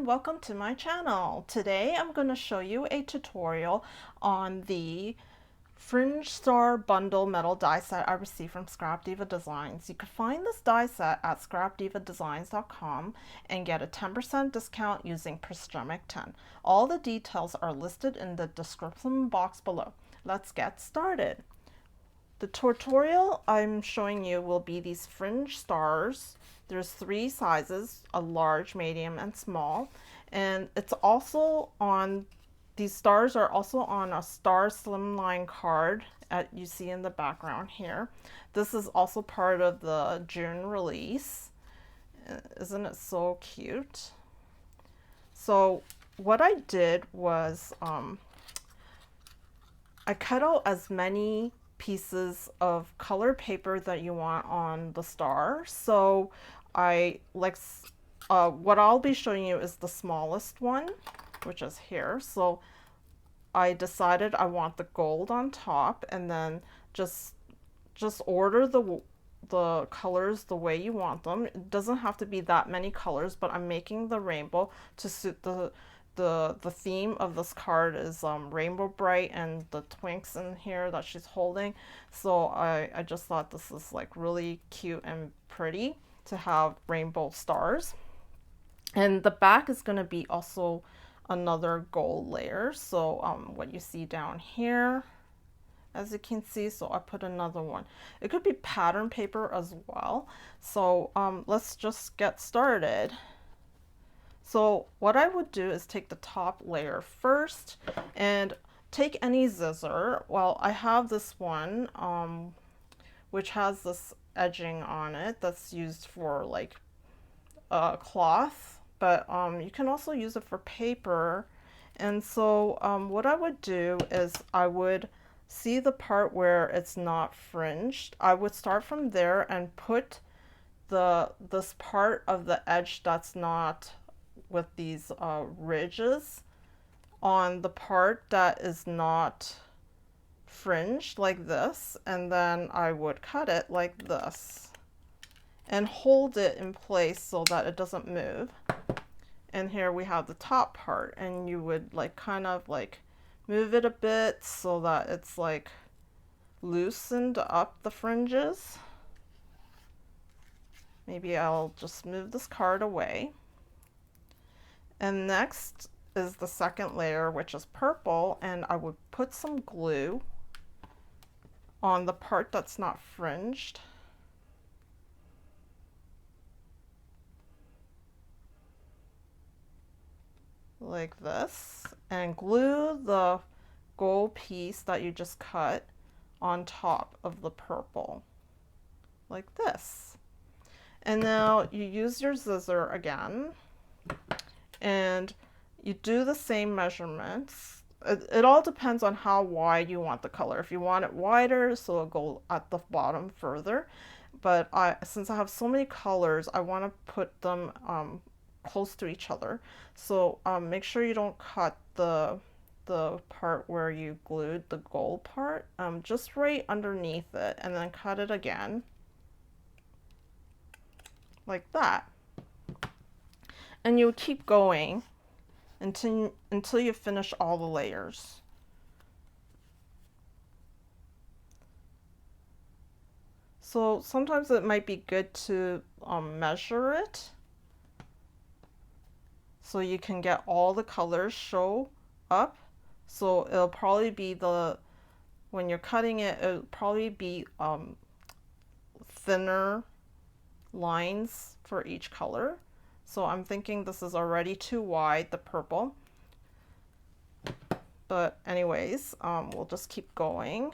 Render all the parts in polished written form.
everyone, welcome to my channel. Today I'm going to show you a tutorial on the Fringed Star Bundle metal die set I received from Scrap Diva Designs. You can find this die set at scrapdivadesigns.com and get a 10% discount using prisgemicinc. All the details are listed in the description box below. Let's get started. The tutorial I'm showing you will be these fringe stars. There's 3 sizes, a large, medium, and small. And it's also on, these stars are also on a star slimline card you see in the background here. This is also part of the June release. Isn't it so cute? So what I did was I cut out as many pieces of color paper that you want on the star. So I like what I'll be showing you is the smallest one, which is here. So I decided I want the gold on top, and then just order the colors the way you want them. It doesn't have to be that many colors, but I'm making the rainbow to suit the theme of this card is rainbowbrite and the twinks in here that she's holding. So I just thought this is like really cute and pretty to have rainbow stars. And the back is going to be also another gold layer. So what you see down here, as you can see, so I put another one. It could be pattern paper as well. So let's just get started. So what I would do is take the top layer first and take any scissor. Well, I have this one which has this edging on it that's used for like cloth, but you can also use it for paper. And so what I would do is I would see the part where it's not fringed. I would start from there and put this part of the edge that's not with these ridges on the part that is not fringed, like this, and then I would cut it like this and hold it in place so that it doesn't move. And here we have the top part, and you would like kind of like move it a bit so that it's like loosened up the fringes. Maybe I'll just move this card away. And next is the second layer, which is purple, and I would put some glue on the part that's not fringed. Like this, and glue the gold piece that you just cut on top of the purple, like this. And now you use your scissor again, and you do the same measurements. It all depends on how wide you want the color. If you want it wider, so it'll go at the bottom further. But since I have so many colors, I want to put them close to each other. So make sure you don't cut the part where you glued the gold part, just right underneath it, and then cut it again like that. And you keep going until you finish all the layers. So sometimes it might be good to measure it so you can get all the colors show up. So it'll probably be when you're cutting it, it'll probably be thinner lines for each color. So I'm thinking this is already too wide, the purple. But anyways, we'll just keep going.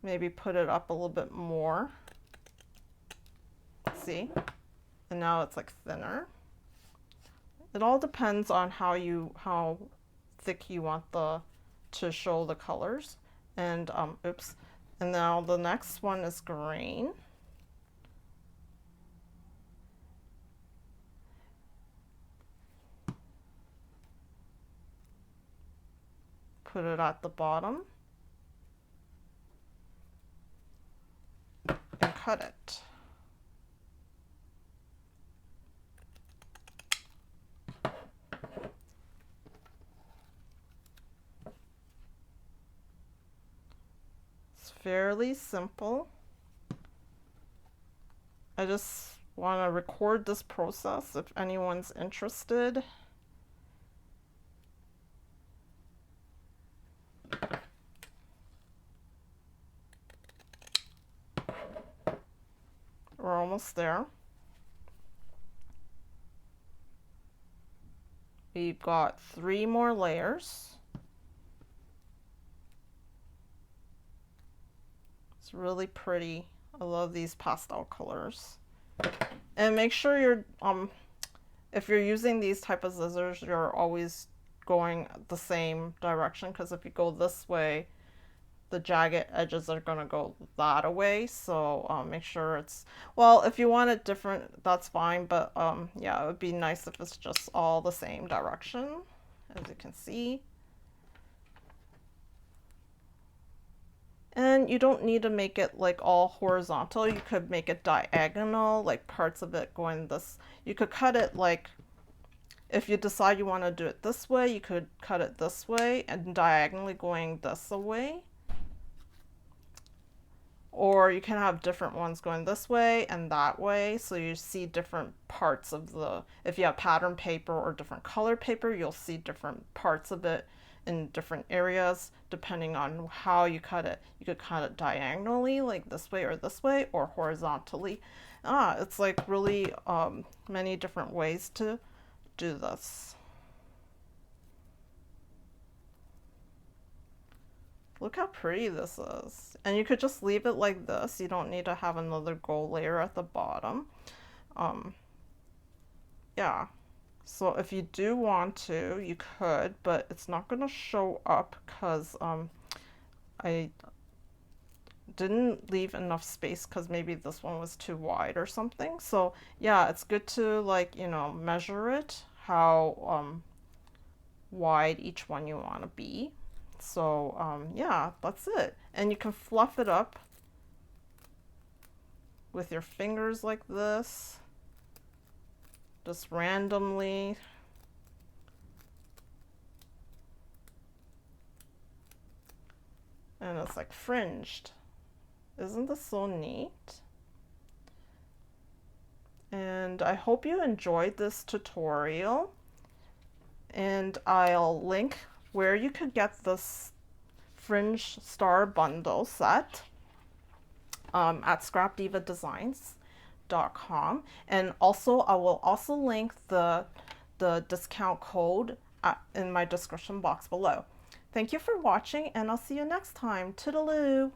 Maybe put it up a little bit more. See? And now it's like thinner. It all depends on how thick you want to show the colors. And oops. And now the next one is green. Put it at the bottom and cut it. fairly simple. I just want to record this process if anyone's interested. We're almost there. We've got 3 more layers. It's really pretty. I love these pastel colors. And make sure you're if you're using these type of scissors, you're always going the same direction, because if you go this way, the jagged edges are going to go that way. So make sure it's, well, if you want it different, that's fine, but yeah, it would be nice if it's just all the same direction, as you can see. And you don't need to make it like all horizontal. You could make it diagonal, like parts of it going this. You could cut it like, if you decide you want to do it this way, you could cut it this way and diagonally going this way. Or you can have different ones going this way and that way, so you see different parts of the, if you have pattern paper or different color paper, you'll see different parts of it in different areas depending on how you cut it. You could cut it diagonally like this way, or horizontally. It's like really many different ways to do this. Look how pretty this is. And you could just leave it like this. You don't need to have another gold layer at the bottom. Yeah. So if you do want to, you could, but it's not going to show up because I didn't leave enough space, because maybe this one was too wide or something. So yeah, it's good to, like, you know, measure it, how wide each one you want to be. So yeah, that's it. And you can fluff it up with your fingers like this, just randomly. And it's like fringed. Isn't this so neat? And I hope you enjoyed this tutorial, and I'll link where you could get this fringe star bundle set at scrapdivadesigns.com. And also I will also link the discount code in my description box below. Thank you for watching, and I'll see you next time. Toodaloo!